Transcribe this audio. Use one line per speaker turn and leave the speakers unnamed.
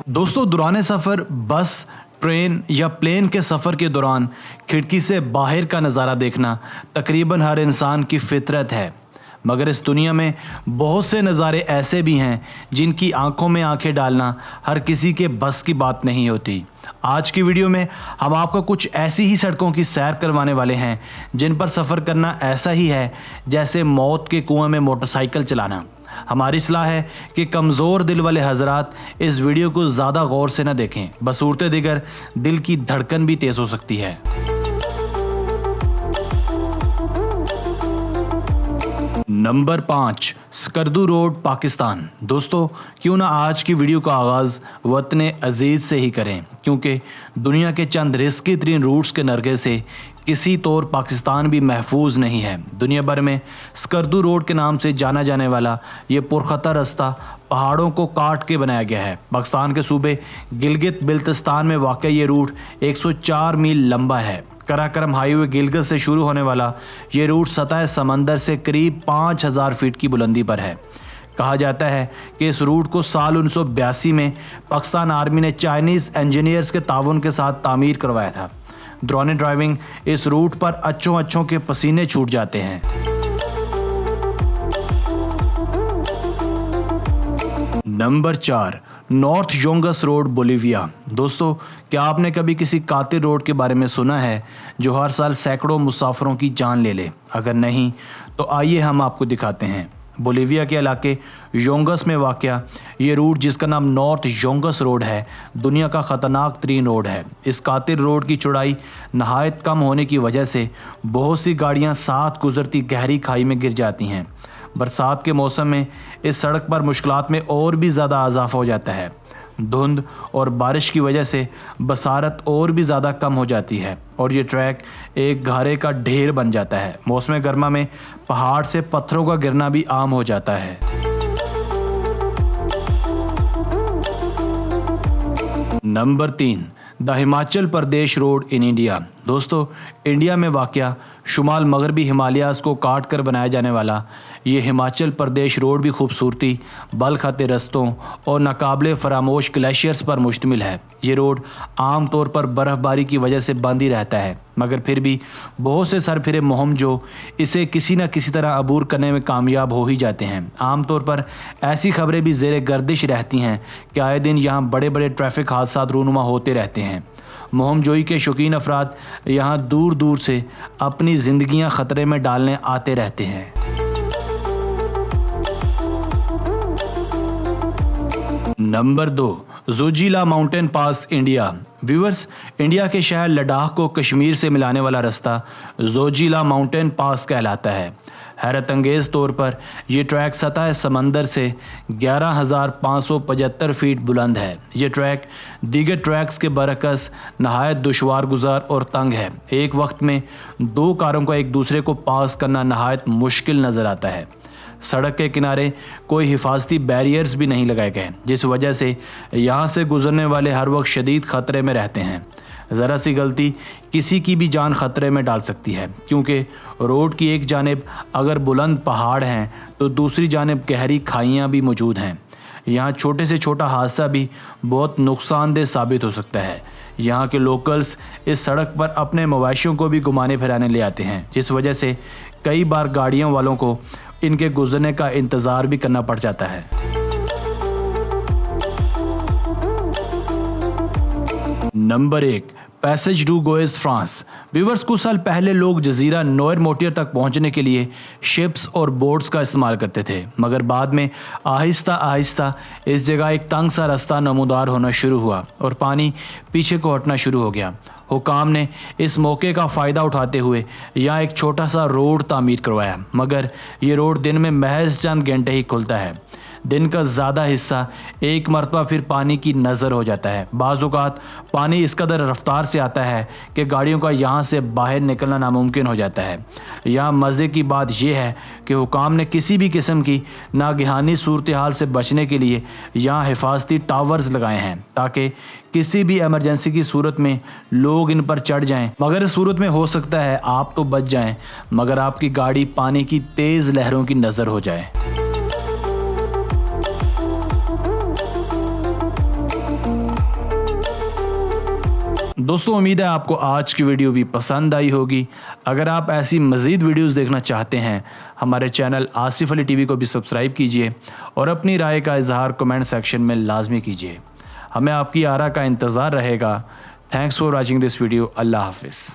दोस्तों, दौरान सफ़र बस, ट्रेन या प्लेन के सफ़र के दौरान खिड़की से बाहर का नज़ारा देखना तकरीबन हर इंसान की फितरत है। मगर इस दुनिया में बहुत से नज़ारे ऐसे भी हैं जिनकी आंखों में आंखें डालना हर किसी के बस की बात नहीं होती। आज की वीडियो में हम आपको कुछ ऐसी ही सड़कों की सैर करवाने वाले हैं जिन पर सफ़र करना ऐसा ही है जैसे मौत के कुएं में मोटरसाइकिल चलाना। हमारी सलाह है कि कमज़ोर दिल वाले हजरात इस वीडियो को ज़्यादा गौर से न देखें, बसूरत दिगर दिल की धड़कन भी तेज़ हो सकती है। Number 5, Skardu road, Pakistan. दोस्तों, क्यों ना आज की वीडियो का आगाज़ वतन अजीज़ से ही करें, क्योंकि दुनिया के चंद रिस्की तरीन रूट्स के नरगे से किसी तौर पाकिस्तान भी महफूज नहीं है। दुनिया भर में स्कर्दू रोड के नाम से जाना जाने वाला ये पुरखतर रास्ता पहाड़ों को काट के बनाया गया है। पाकिस्तान के सूबे गिलगित बिल्तिस्तान में वाक़ई ये रूट 104 मील लंबा है। कराकरम हाईवे गिलगित से शुरू होने वाला ये रूट सतह समंदर से करीब 5000 फीट की बुलंदी पर है। कहा जाता है कि इस रूट को साल 1982 में पाकिस्तान आर्मी ने चाइनीज़ इंजीनियर्स के ताउन के साथ तामीर करवाया था। दौरान ड्राइविंग इस रूट पर अच्छों के पसीने छूट जाते हैं। Number 4, North Yungas Road, Bolivia. दोस्तों, क्या आपने कभी किसी कातिल रोड के बारे में सुना है जो हर साल सैकड़ों मुसाफिरों की जान ले ले? अगर नहीं तो आइए हम आपको दिखाते हैं। बोलीविया के इलाके योंगस में वाक़या ये रूट, जिसका नाम नॉर्थ योंगस रोड है, दुनिया का ख़तरनाक तरीन रोड है। इस कातिल रोड की चौड़ाई नहायत कम होने की वजह से बहुत सी गाड़ियां साथ गुजरती गहरी खाई में गिर जाती हैं। बरसात के मौसम में इस सड़क पर मुश्किलात में और भी ज़्यादा इजाफा हो जाता है। धुंध और बारिश की वजह से बसारत और भी ज़्यादा कम हो जाती है और ये ट्रैक एक गारे का ढेर बन जाता है। मौसम गर्मा में पहाड़ से पत्थरों का गिरना भी आम हो जाता है। Number 3, the Himachal Pradesh road in India. दोस्तों, इंडिया में वाक़या शुमाल मगरबी हिमालयाज़ को काट कर बनाया जाने वाला ये हिमाचल प्रदेश रोड भी खूबसूरती, बल खाते रस्तों और नाकाबिले फरामोश ग्लेशियर्स पर मुश्तमिल है। ये रोड आम तौर पर बर्फ़बारी की वजह से बंद ही रहता है, मगर फिर भी बहुत से सरफिरे मुहिम जो इसे किसी न किसी तरह अबूर करने में कामयाब हो ही जाते हैं। आम तौर पर ऐसी खबरें भी ज़ेरे गर्दिश रहती हैं कि आए दिन यहाँ बड़े बड़े ट्रैफिक हादसा रूनुमा होते रहते हैं। मुहिम जोई के शौकीन अफराद यहाँ दूर दूर से अपनी ज़िंदगियाँ ख़तरे में डालने आते रहते हैं। Number 2, Zoji La mountain pass, India. Viewers, India के शहर लद्दाख को कश्मीर से मिलाने वाला रास्ता जोजिला माउंटेन पास कहलाता है। हैरत अंगेज़ तौर पर यह ट्रैक सतह समंदर से 11,575 फीट बुलंद है। ये ट्रैक दीगर ट्रैक्स के बरअक्स नहायत दुशवार गुजार और तंग है। एक वक्त में 2 कारों का एक दूसरे को पास करना नहायत मुश्किल नज़र आता है। सड़क के किनारे कोई हिफाजती बैरियर्स भी नहीं लगाए गए, जिस वजह से यहाँ से गुजरने वाले हर वक्त शदीद ख़तरे में रहते हैं। ज़रा सी गलती किसी की भी जान ख़तरे में डाल सकती है, क्योंकि रोड की एक जानिब अगर बुलंद पहाड़ हैं तो दूसरी जानिब गहरी खाइयाँ भी मौजूद हैं। यहाँ छोटे से छोटा हादसा भी बहुत नुकसानदेह साबित हो सकता है। यहाँ के लोकल्स इस सड़क पर अपने मवेशियों को भी घुमाने फिराने ले आते हैं, जिस वजह से कई बार गाड़ियों वालों को इनके गुजरने का इंतज़ार भी करना पड़ जाता है। Number 1, Passage du Gois, France. Viewers, कुछ साल पहले लोग जजीरा नोयर मोटियर तक पहुंचने के लिए शिप्स और बोट्स का इस्तेमाल करते थे, मगर बाद में आहिस्ता आहिस्ता इस जगह एक तंग सा रास्ता नमूदार होना शुरू हुआ और पानी पीछे को हटना शुरू हो गया। हुकाम ने इस मौके का फ़ायदा उठाते हुए यहाँ एक छोटा सा रोड तामीर करवाया, मगर ये रोड दिन में महज चंद घंटे ही खुलता है। दिन का ज़्यादा हिस्सा एक मरतबा फिर पानी की नज़र हो जाता है। बाज़ औक़ात पानी इस कदर रफ्तार से आता है कि गाड़ियों का यहाँ से बाहर निकलना नामुमकिन हो जाता है। यहाँ मज़े की बात यह है कि हुकाम ने किसी भी किस्म की नागहानी सूरत हाल से बचने के लिए यहाँ हिफाजती टावर्स लगाए हैं, ताकि किसी भी इमरजेंसी की सूरत में लोग इन पर चढ़ जाएं। मगर इस सूरत में हो सकता है आप तो बच जाएं, मगर आपकी गाड़ी पानी की तेज़ लहरों की नज़र हो जाए। दोस्तों उम्मीद है आपको आज की वीडियो भी पसंद आई होगी। अगर आप ऐसी मज़ीद वीडियोस देखना चाहते हैं हमारे चैनल आसिफ अली टीवी को भी सब्सक्राइब कीजिए और अपनी राय का इजहार कमेंट सेक्शन में लाजमी कीजिए। हमें आपकी आरा का इंतज़ार रहेगा। Thanks for watching this video. अल्लाह हाफिज़।